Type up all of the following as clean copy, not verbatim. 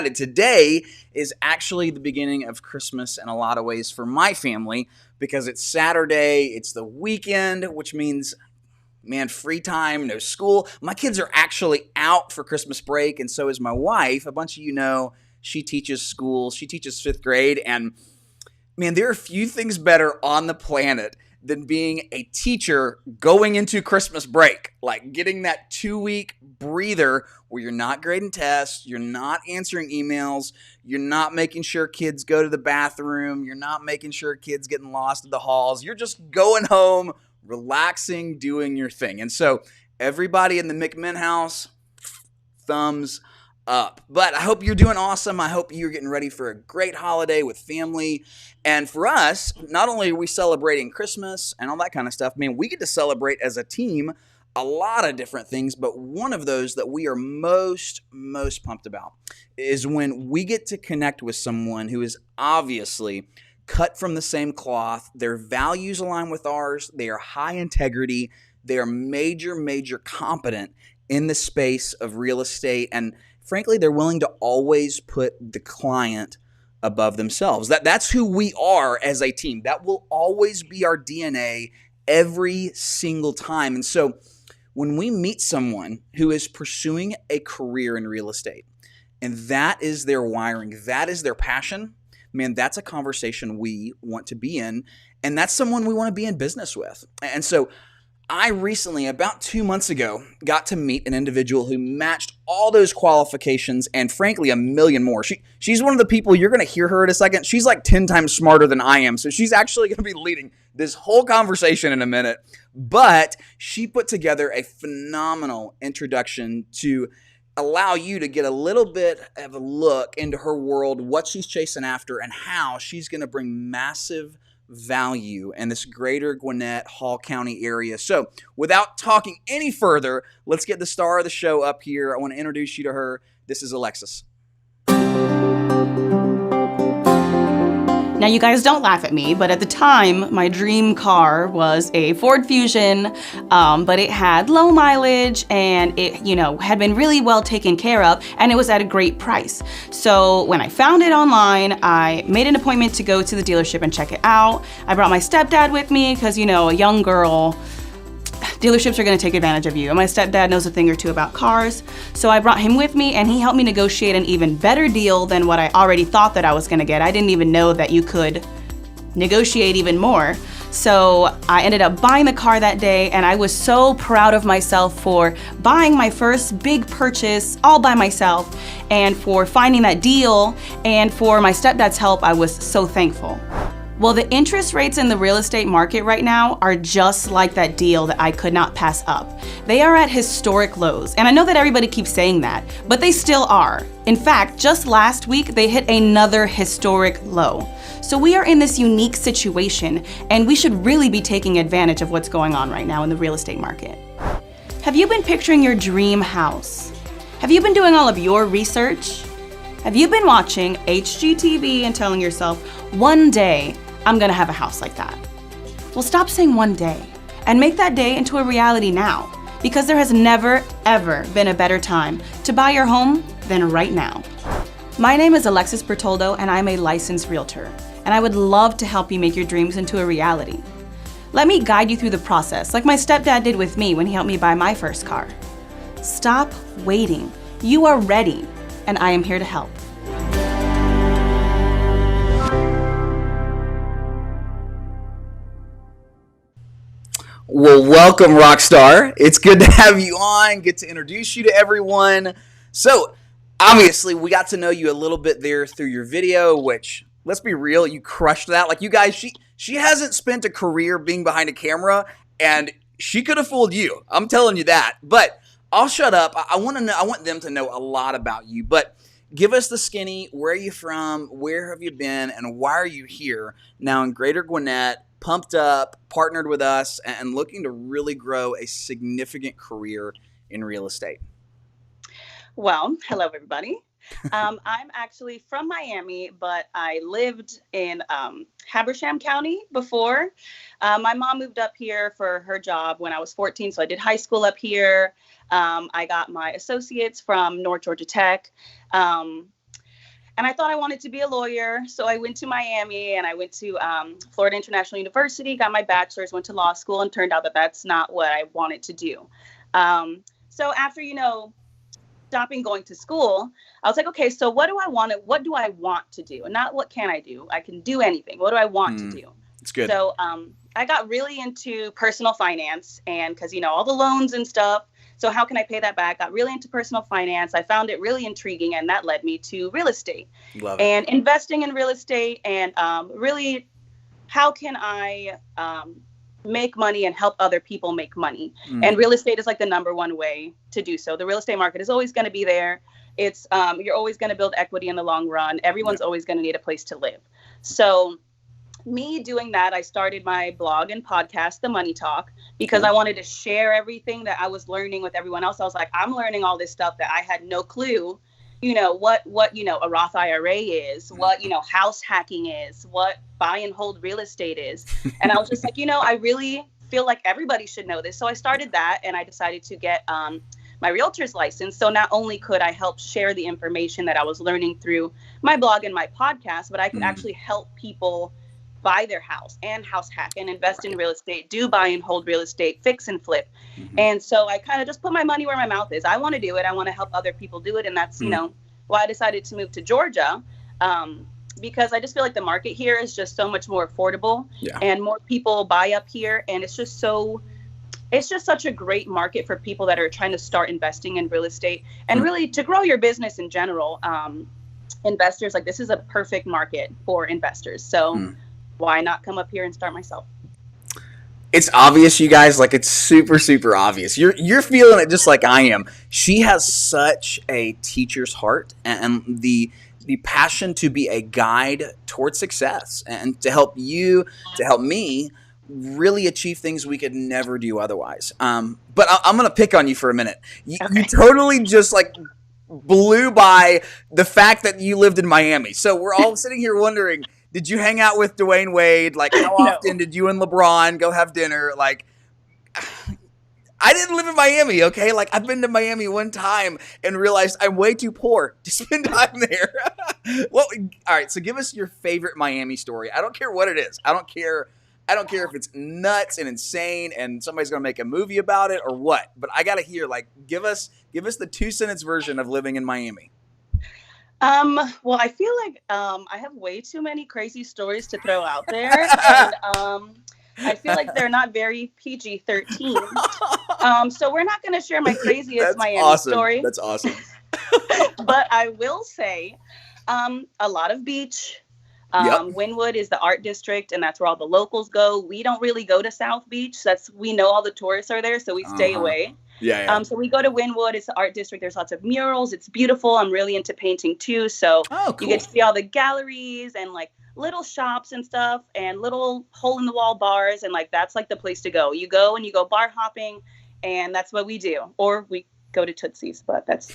excited. Today is actually the beginning of Christmas in a lot of ways for my family because it's Saturday, it's the weekend, which means, man, free time, no school. My kids are actually out for Christmas break, and so is my wife. A bunch of you know she teaches school. She teaches fifth grade, and man, there are few things better on the planet than being a teacher going into Christmas break, like getting that 2-week breather where you're not grading tests, you're not answering emails, you're not making sure kids go to the bathroom, you're not making sure kids getting lost in the halls, you're just going home, relaxing, doing your thing. And so everybody in the McMinn house, thumbs up. But I hope you're doing awesome. I hope you're getting ready for a great holiday with family. And for us, not only are we celebrating Christmas and all that kind of stuff, man, we get to celebrate as a team a lot of different things, but one of those that we are most pumped about is when we get to connect with someone who is obviously cut from the same cloth. Their values align with ours. They are high integrity. They are major competent in the space of real estate. And frankly, they're willing to always put the client above themselves. That's who we are as a team. That will always be our DNA every single time. And so when we meet someone who is pursuing a career in real estate, and that is their wiring, that is their passion, man, that's a conversation we want to be in, and that's someone we want to be in business with. And so I recently, about 2 months ago, got to meet an individual who matched all those qualifications and frankly a million more. She's one of the people, you're going to hear her in a second. She's like 10 times smarter than I am. So she's actually going to be leading this whole conversation in a minute. But she put together a phenomenal introduction to allow you to get a little bit of a look into her world, what she's chasing after, and how she's going to bring massive value in this greater Gwinnett Hall County area. So without talking any further, let's get the star of the show up here. I want to introduce you to her. This is Alexis. Now, you guys don't laugh at me, but at the time, my dream car was a Ford Fusion, but it had low mileage and it, had been really well taken care of, and it was at a great price. So when I found it online, I made an appointment to go to the dealership and check it out. I brought my stepdad with me because, a young girl, dealerships are going to take advantage of you. And my stepdad knows a thing or two about cars. So I brought him with me and he helped me negotiate an even better deal than what I already thought that I was going to get. I didn't even know that you could negotiate even more. So I ended up buying the car that day, and I was so proud of myself for buying my first big purchase all by myself, and for finding that deal, and for my stepdad's help. I was so thankful. Well, the interest rates in the real estate market right now are just like that deal that I could not pass up. They are at historic lows, and I know that everybody keeps saying that, but they still are. In fact, just last week, they hit another historic low. So we are in this unique situation, and we should really be taking advantage of what's going on right now in the real estate market. Have you been picturing your dream house? Have you been doing all of your research? Have you been watching HGTV and telling yourself, one day, I'm gonna have a house like that? Well, stop saying one day and make that day into a reality now, because there has never, ever been a better time to buy your home than right now. My name is Alexis Bertoldo, and I'm a licensed realtor, and I would love to help you make your dreams into a reality. Let me guide you through the process, like my stepdad did with me when he helped me buy my first car. Stop waiting. You are ready, and I am here to help. Well, welcome, Rockstar. It's good to have you on, get to introduce you to everyone. So, obviously, we got to know you a little bit there through your video, which, let's be real, you crushed that. Like, you guys, she hasn't spent a career being behind a camera, and she could have fooled you. I'm telling you that. But I'll shut up. I want them to know a lot about you. But give us the skinny. Where are you from? Where have you been? And why are you here now in Greater Gwinnett, pumped up, partnered with us, and looking to really grow a significant career in real estate? Well, hello, everybody. I'm actually from Miami, but I lived in Habersham County before. My mom moved up here for her job when I was 14, so I did high school up here. I got my associates from North Georgia Tech. And I thought I wanted to be a lawyer. So I went to Miami and I went to Florida International University, got my bachelor's, went to law school, and turned out that that's not what I wanted to do. So after, stopping going to school, I was like, okay, so what do I want to do? And not what can I do? I can do anything. What do I want to do? It's good. So I got really into personal finance, and because, all the loans and stuff. So how can I pay that back? Got really into personal finance. I found it really intriguing, and that led me to real estate. Love it. And investing in real estate, and really, how can I make money and help other people make money? And real estate is like the number one way to do so. The real estate market is always going to be there. It's you're always going to build equity in the long run. Everyone's always going to need a place to live. So me doing that, I started my blog and podcast, The Money Talk, because I wanted to share everything that I was learning with everyone else. I was like, I'm learning all this stuff that I had no clue, what a Roth IRA is, what, house hacking is, what buy and hold real estate is. And I was just like, I really feel like everybody should know this. So I started that, and I decided to get my realtor's license. So not only could I help share the information that I was learning through my blog and my podcast, but I could actually help people buy their house and house hack and invest in real estate, do buy and hold real estate, fix and flip. And so I kind of just put my money where my mouth is. I want to do it. I want to help other people do it. And that's, why I decided to move to Georgia, because I just feel like the market here is just so much more affordable and more people buy up here. And it's just such a great market for people that are trying to start investing in real estate and really to grow your business in general. Investors, like, this is a perfect market for investors. So why not come up here and start myself? It's obvious, you guys. Like, it's super, super obvious. You're feeling it just like I am. She has such a teacher's heart and the passion to be a guide towards success and to help you, to help me really achieve things we could never do otherwise. But I'm going to pick on you for a minute. You totally just like blew by the fact that you lived in Miami. So we're all sitting here wondering, did you hang out with Dwayne Wade? Like, how often did you and LeBron go have dinner? Like, I didn't live in Miami, okay? Like, I've been to Miami one time and realized I'm way too poor to spend time there. Well, all right, so give us your favorite Miami story. I don't care what it is. I don't care if it's nuts and insane and somebody's going to make a movie about it or what. But I got to hear, like, give us the 2-sentence version of living in Miami. Well, I feel like I have way too many crazy stories to throw out there, and I feel like they're not very PG-13. So we're not going to share my craziest Miami story. That's awesome. But I will say a lot of beach. Wynwood is the art district, and that's where all the locals go. We don't really go to South Beach. We know all the tourists are there, so we stay away. So we go to Wynwood. It's the art district. There's lots of murals. It's beautiful. I'm really into painting too. So you get to see all the galleries and like little shops and stuff and little hole in the wall bars. And like, that's like the place to go. You go bar hopping, and that's what we do. Or we go to Tootsie's, but that's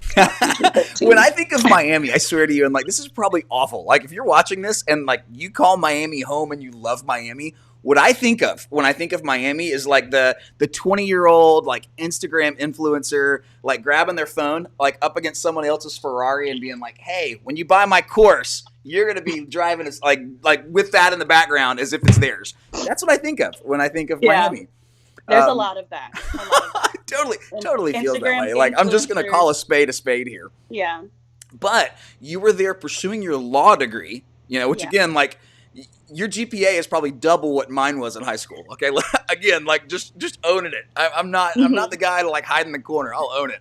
when I think of Miami, I swear to you, and like, this is probably awful. Like, if you're watching this and like you call Miami home and you love Miami, what I think of when I think of Miami is like the 20-year-old like Instagram influencer like grabbing their phone like up against someone else's Ferrari and being like, "Hey, when you buy my course, you're gonna be driving us like with that in the background as if it's theirs." That's what I think of when I think of Miami. There's a lot of that. Totally feels that way. Like, I'm just gonna call a spade here. Yeah. But you were there pursuing your law degree, which again, like, your GPA is probably double what mine was in high school. Okay, again, like just owning it. I'm not the guy to like hide in the corner. I'll own it.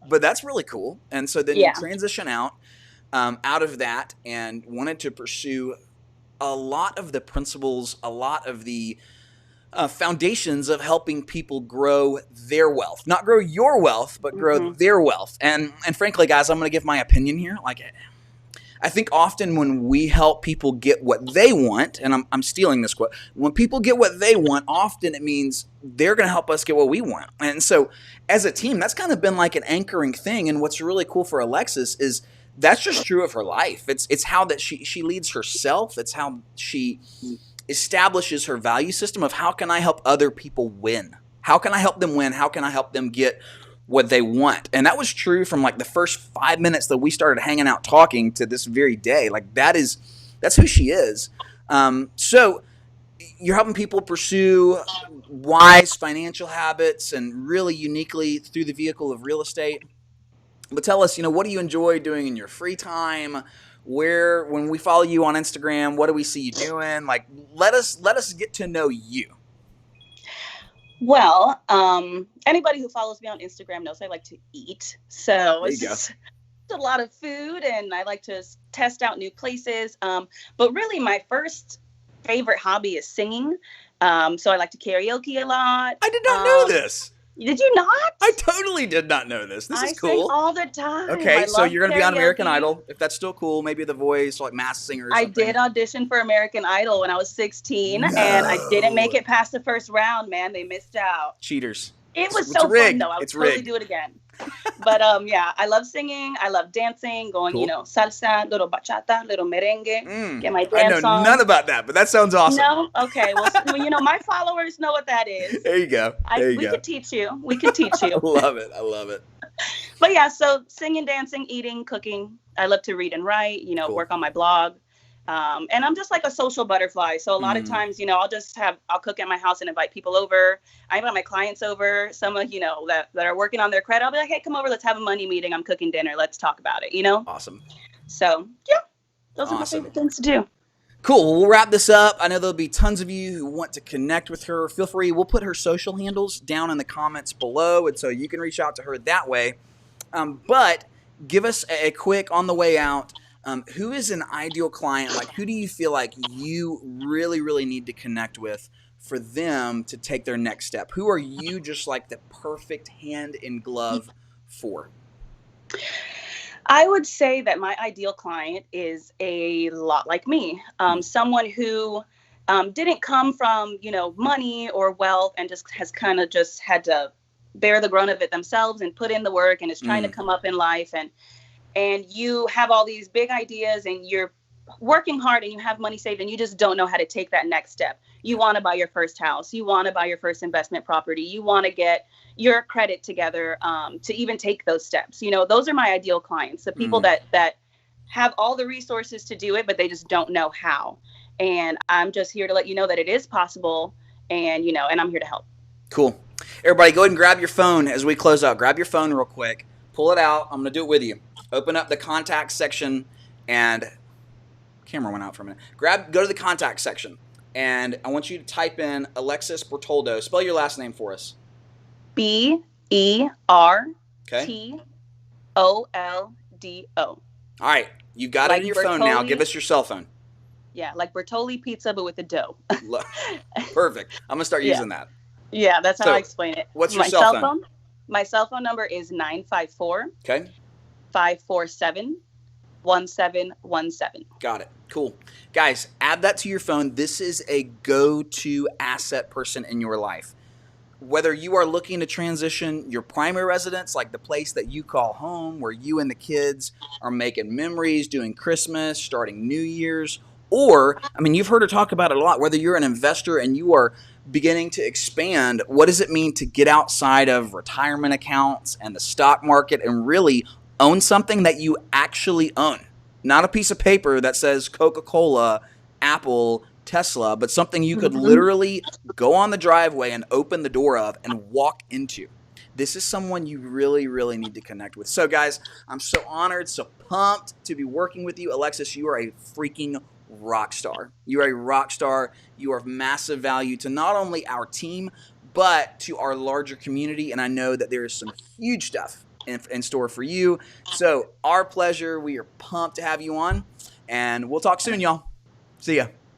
But that's really cool. And so then you transition out of that and wanted to pursue a lot of the principles, a lot of the foundations of helping people grow their wealth, not grow your wealth, but grow their wealth. And frankly, guys, I'm going to give my opinion here. Like, I think often when we help people get what they want, and I'm stealing this quote, when people get what they want, often it means they're going to help us get what we want. And so as a team, that's kind of been like an anchoring thing. And what's really cool for Alexis is that's just true of her life. It's how that she leads herself. It's how she establishes her value system of how can I help other people win? How can I help them win? How can I help them get what they want. And that was true from like the first 5 minutes that we started hanging out talking to this very day. Like that's who she is. So you're helping people pursue wise financial habits and really uniquely through the vehicle of real estate. But tell us, what do you enjoy doing in your free time? When we follow you on Instagram, what do we see you doing? Like, let us get to know you. Well, anybody who follows me on Instagram knows I like to eat. So it's just a lot of food, and I like to test out new places. But really, my first favorite hobby is singing. So I like to karaoke a lot. I did not know this. Did you not? I totally did not know this. This is cool. I sing all the time. Okay, so you're going to be on American Idol, if that's still cool. Maybe The Voice, like Masked Singer or something. I did audition for American Idol when I was 16, and I didn't make it past the first round, man. They missed out. Cheaters. It was so fun, though. I would totally do it again. But yeah, I love singing. I love dancing, going, salsa, little bachata, little merengue, get my dance on. I know none about that, but that sounds awesome. No? Okay. Well, my followers know what that is. There you go. We could teach you. We could teach you. I love it. I love it. But yeah, so singing, dancing, eating, cooking. I love to read and write, cool. Work on my blog. And I'm just like a social butterfly. So a lot of times, I'll cook at my house and invite people over. I invite my clients over. Some of, that are working on their credit. I'll be like, hey, come over. Let's have a money meeting. I'm cooking dinner. Let's talk about it, Awesome. So, yeah, those are my favorite things to do. Cool. We'll wrap this up. I know there'll be tons of you who want to connect with her. Feel free. We'll put her social handles down in the comments below, and so you can reach out to her that way. But give us a quick on the way out. Who is an ideal client? Like, who do you feel like you really, really need to connect with for them to take their next step? Who are you just like the perfect hand in glove for? I would say that my ideal client is a lot like me. Someone who didn't come from, money or wealth and just has kind of just had to bear the brunt of it themselves and put in the work and is trying to come up in life. And you have all these big ideas and you're working hard and you have money saved and you just don't know how to take that next step. You want to buy your first house. You want to buy your first investment property. You want to get your credit together to even take those steps. Those are my ideal clients, the people that have all the resources to do it, but they just don't know how. And I'm just here to let you know that it is possible and, and I'm here to help. Cool. Everybody go ahead and grab your phone as we close out. Grab your phone real quick. Pull it out. I'm going to do it with you. Open up the contact section and camera went out for a minute. Go to the contact section and I want you to type in Alexis Bertoldo. Spell your last name for us. Bertoldo. All right. You've got it in your phone now. Give us your cell phone. Yeah, like Bertolli pizza, but with a dough. Perfect. I'm going to start using that. Yeah, that's how I explain it. What's your cell phone? My cell phone number is 954. Okay. 547-1717. Got it. Cool. Guys, add that to your phone. This is a go-to asset person in your life. Whether you are looking to transition your primary residence, like the place that you call home, where you and the kids are making memories, doing Christmas, starting New Year's, or, you've heard her talk about it a lot, whether you're an investor and you are beginning to expand, what does it mean to get outside of retirement accounts and the stock market and really own something that you actually own? Not a piece of paper that says Coca-Cola, Apple, Tesla, but something you could literally go on the driveway and open the door of and walk into. This is someone you really, really need to connect with. So guys, I'm so honored, so pumped to be working with you. Alexis, you are a freaking rock star. You're a rock star. You are of massive value to not only our team, but to our larger community. And I know that there is some huge stuff in store for you. So our pleasure. We are pumped to have you on. And we'll talk soon, y'all. See ya.